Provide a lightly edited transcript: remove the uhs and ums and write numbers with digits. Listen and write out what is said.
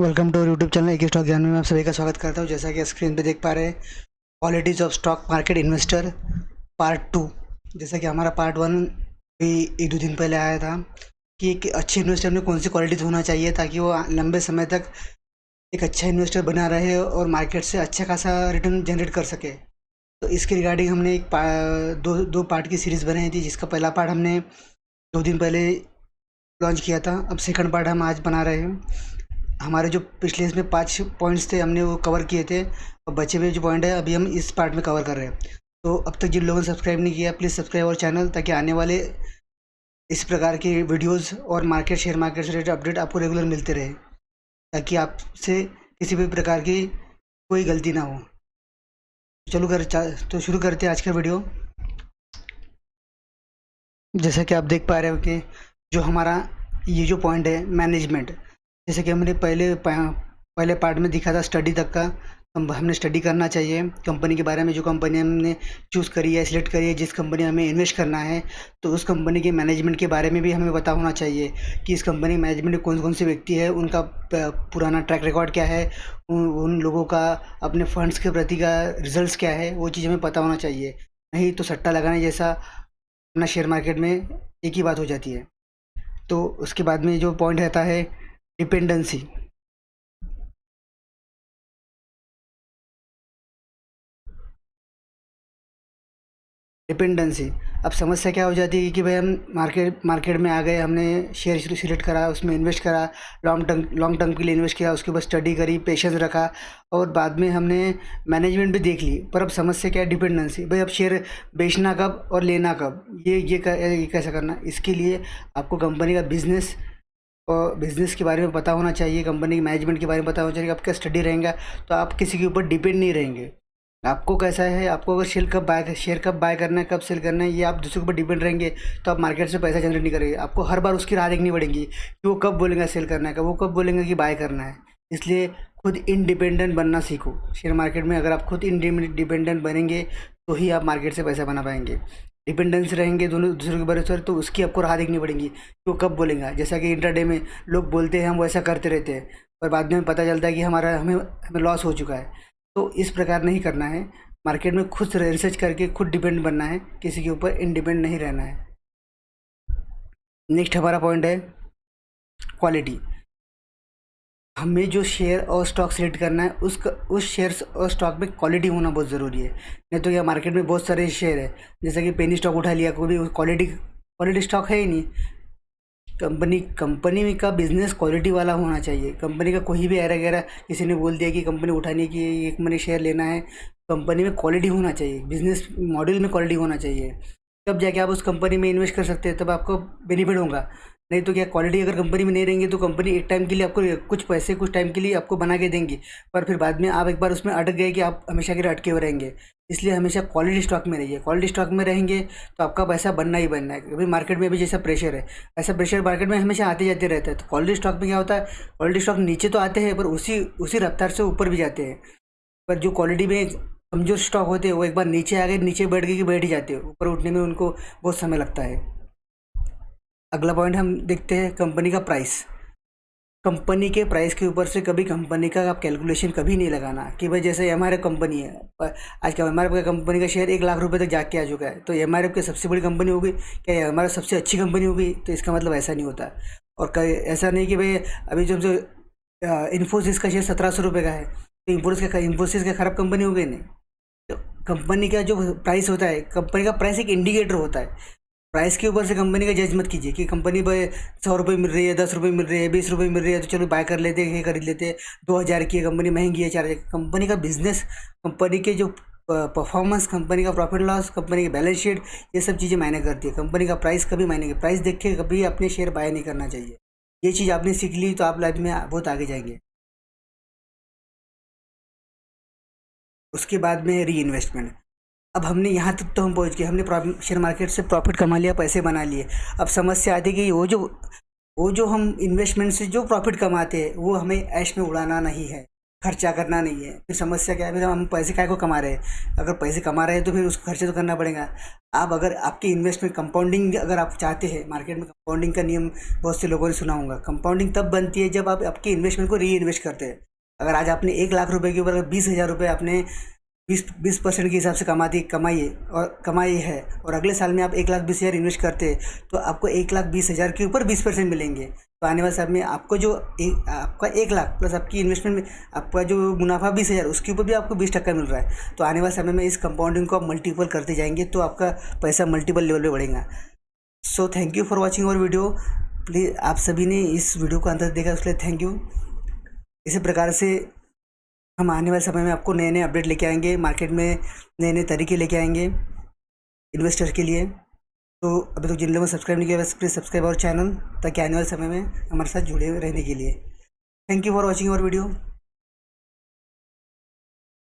Welcome to YouTube channel एक stock ज्ञान में आप सभी का स्वागत करता हूं। जैसा कि स्क्रीन पे देख पा रहे हैं, qualities of stock market investor part 2। जैसा कि हमारा पार्ट 1 भी एक दो दिन पहले आया था कि एक अच्छे इन्वेस्टर में कौन सी क्वालिटीज होना चाहिए ताकि वो लंबे समय तक एक अच्छा इन्वेस्टर बना रहे और मार्केट से अच्छा खासा रिटर्न जनरेट कर सके। तो इसके रिगार्डिंग हमने दो पार्ट की सीरीज़ बनाई थी, जिसका पहला पार्ट हमने 2 दिन पहले लॉन्च किया था। अब सेकंड पार्ट हम आज बना रहे हैं। हमारे जो पिछले इसमें 5 पॉइंट्स थे हमने वो कवर किए थे, और बचे हुए जो पॉइंट है अभी हम इस पार्ट में कवर कर रहे हैं। तो अब तक जिन लोगों ने सब्सक्राइब नहीं किया, प्लीज़ सब्सक्राइब और चैनल, ताकि आने वाले इस प्रकार की वीडियोस और शेयर मार्केट से रिलेटेड अपडेट आपको रेगुलर मिलते रहे, ताकि आपसे किसी भी प्रकार की कोई गलती ना हो। तो शुरू करते हैं आज का वीडियो। जैसा कि आप देख पा रहे हो कि जो हमारा ये जो पॉइंट है मैनेजमेंट, जैसे कि हमने पहले पार्ट में दिखा था स्टडी तक का। हमने स्टडी करना चाहिए कंपनी के बारे में। जो कंपनी हमने चूज़ करी है, सिलेक्ट करी है, जिस कंपनी हमें इन्वेस्ट करना है, तो उस कंपनी के मैनेजमेंट के बारे में भी हमें पता होना चाहिए कि इस कंपनी मैनेजमेंट में कौन कौन से व्यक्ति है, उनका पुराना ट्रैक रिकॉर्ड क्या है, उन लोगों का अपने फंड्स के प्रति का रिजल्ट्स क्या है, वो चीज़ हमें पता होना चाहिए। नहीं तो सट्टा लगाने जैसा अपना शेयर मार्केट में एक ही बात हो जाती है। तो उसके बाद में जो पॉइंट रहता है डिपेंडेंसी। डिपेंडेंसी, अब समस्या क्या हो जाती है कि भाई हम मार्केट में आ गए, हमने शेयर सिलेक्ट करा, उसमें इन्वेस्ट करा, लॉन्ग टर्म के लिए इन्वेस्ट किया, उसके बाद स्टडी करी, पेशेंस रखा, और बाद में हमने मैनेजमेंट भी देख ली। पर अब समस्या क्या है? डिपेंडेंसी। भाई अब शेयर बेचना कब और लेना कब, ये कैसे करना? इसके लिए आपको कंपनी का बिजनेस और बिज़नेस के बारे में पता होना चाहिए, कंपनी के मैनेजमेंट के बारे में पता होना चाहिए। आपका स्टडी रहेगा तो आप किसी के ऊपर डिपेंड नहीं रहेंगे। आपको कैसा है, आपको अगर शेयर कब बाय करना है, कब सेल करना है, ये आप दूसरे के ऊपर डिपेंड रहेंगे तो आप मार्केट से पैसा जनरेट नहीं करेंगे। आपको हर बार उसकी राह देखनी पड़ेगी कि वो कब बोलेंगे सेल करना है, वो कब बोलेंगे कि बाय करना है। इसलिए खुद इंडिपेंडेंट बनना सीखो शेयर मार्केट में। अगर आप खुद इंडिपेंडेंट बनेंगे तो ही आप मार्केट से पैसा बना पाएंगे। डिपेंडेंस रहेंगे दोनों दूसरे के भरोसे, तो उसकी आपको राह देखनी पड़ेगी कि वो कब बोलेगा। जैसा कि इंट्राडे में लोग बोलते हैं, हम वैसा करते रहते हैं, पर बाद में पता चलता है कि हमें लॉस हो चुका है। तो इस प्रकार नहीं करना है। मार्केट में खुद रिसर्च करके खुद डिपेंड बनना है, किसी के ऊपर इंडिपेंडेंट नहीं रहना है। नेक्स्ट हमारा पॉइंट है क्वालिटी। हमें जो शेयर और स्टॉक सेलेक्ट करना है, उस शेयर और स्टॉक में क्वालिटी होना बहुत ज़रूरी है। नहीं तो क्या, मार्केट में बहुत सारे शेयर है, जैसे कि पेनी स्टॉक उठा लिया, कोई क्वालिटी स्टॉक है ही नहीं। कंपनी का बिजनेस क्वालिटी वाला होना चाहिए। कंपनी का कोई भी एरा गैरा किसी ने बोल दिया कि कंपनी उठाने की, एक मनी शेयर लेना है, कंपनी में क्वालिटी होना चाहिए, बिजनेस मॉडल में क्वालिटी होना चाहिए। तब जाके आप उस कंपनी में इन्वेस्ट कर सकते हैं, तब आपको बेनिफिट होगा। नहीं तो क्या, क्वालिटी अगर कंपनी में नहीं रहेंगी तो कंपनी एक टाइम के लिए आपको कुछ पैसे कुछ टाइम के लिए आपको बना के देंगी, पर फिर बाद में आप एक बार उसमें अटक गए कि आप हमेशा के लिए अटके हुए रहेंगे। इसलिए हमेशा क्वालिटी स्टॉक में रहिए। क्वालिटी स्टॉक में रहेंगे तो आपका पैसा बनना ही बनना है। अभी मार्केट में भी जैसा प्रेशर है, ऐसा प्रेशर मार्केट में हमेशा आते जाते रहता है। तो क्वालिटी स्टॉक में क्या होता है, क्वालिटी स्टॉक नीचे तो आते हैं पर उसी रफ्तार से ऊपर भी जाते हैं। पर जो क्वालिटी में कमजोर स्टॉक होते हैं वो एक बार नीचे आ गए, नीचे बैठ गए कि बैठ ही जाते हैं, ऊपर उठने में उनको बहुत समय लगता है। अगला पॉइंट हम देखते हैं कंपनी का प्राइस। कंपनी के प्राइस के ऊपर से कभी कंपनी का आप कैलकुलेशन कभी नहीं लगाना कि भाई जैसे एमआरएफ कंपनी है, आज का एमआरएफ का कंपनी का शेयर 1 लाख रुपए तक जाके आ चुका है, तो एमआरएफ की सबसे बड़ी कंपनी होगी क्या, एमआरएफ सबसे अच्छी कंपनी होगी? तो इसका मतलब ऐसा नहीं होता। और ऐसा नहीं कि भाई अभी जो इन्फोसिस का शेयर 1700 रुपये का है तो इन्फोसिस का खराब कंपनी हो गई? नहीं। तो कंपनी का जो प्राइस होता है, कंपनी का प्राइस एक इंडिकेटर होता है। प्राइस के ऊपर से कंपनी का जज मत कीजिए कि कंपनी पर 100 रुपये मिल रही है, 10 रुपये मिल रही है, 20 रुपये मिल रही है, तो चलो बाय कर लेते हैं, खरीद लेते हैं। 2000 की है कंपनी, महंगी है 4000। कंपनी का बिजनेस, कंपनी के जो परफॉर्मेंस, कंपनी का प्रॉफिट लॉस, कंपनी की बैलेंस शीट, ये सब चीज़ें मायने करती है। कंपनी का प्राइस कभी मायने, प्राइस देख के कभी अपने शेयर बाय नहीं करना चाहिए। ये चीज़ आपने सीख ली तो आप लाइफ में बहुत आगे जाएंगे। उसके बाद में री इन्वेस्टमेंट। अब हमने यहाँ तक तो हम पहुँच गए, हमने शेयर मार्केट से प्रॉफिट कमा लिया, पैसे बना लिए। अब समस्या आती है कि वो जो हम इन्वेस्टमेंट से जो प्रॉफिट कमाते हैं वो हमें ऐश में उड़ाना नहीं है। खर्चा करना नहीं है। फिर समस्या क्या है, फिर हम पैसे काहे को कमा रहे हैं, अगर पैसे कमा रहे हैं तो फिर उसको खर्चे तो करना पड़ेगा। आप अगर आपकी इन्वेस्टमेंट कंपाउंडिंग अगर आप चाहते हैं, मार्केट में कंपाउंडिंग का नियम बहुत से लोगों ने सुना होगा। कंपाउंडिंग तब बनती है जब आप आपकी इन्वेस्टमेंट को री इन्वेस्ट करते हैं। अगर आज आपने 1 लाख रुपए के ऊपर अगर 20,000 रुपये आपने 20% के हिसाब से कमाई है, और अगले साल में आप 1,20,000 इन्वेस्ट करते हैं, तो आपको 1,20,000 के ऊपर 20% मिलेंगे। तो आने वाले साल में आपको जो आपका 1 लाख प्लस आपकी इन्वेस्टमेंट में आपका जो मुनाफा 20,000, उसके ऊपर भी आपको 20% मिल रहा है। तो आने वाले समय में इस कंपाउंडिंग को आप मल्टीपल करते जाएंगे तो आपका पैसा मल्टीपल लेवल पे बढ़ेगा। So thank you for watching our video. Please आप सभी ने इस वीडियो को अंत तक देखा उसके लिए थैंक यू। इसी प्रकार से हम आने वाले समय में आपको नए नए अपडेट लेके आएंगे, मार्केट में नए नए तरीके लेके आएंगे इन्वेस्टर के लिए। तो अभी तक जिन लोगों ने सब्सक्राइब नहीं किया वैसे प्लीज़ सब्सक्राइब आवर चैनल, ताकि आने वाले समय में हमारे साथ जुड़े रहने के लिए। Thank you for watching our video.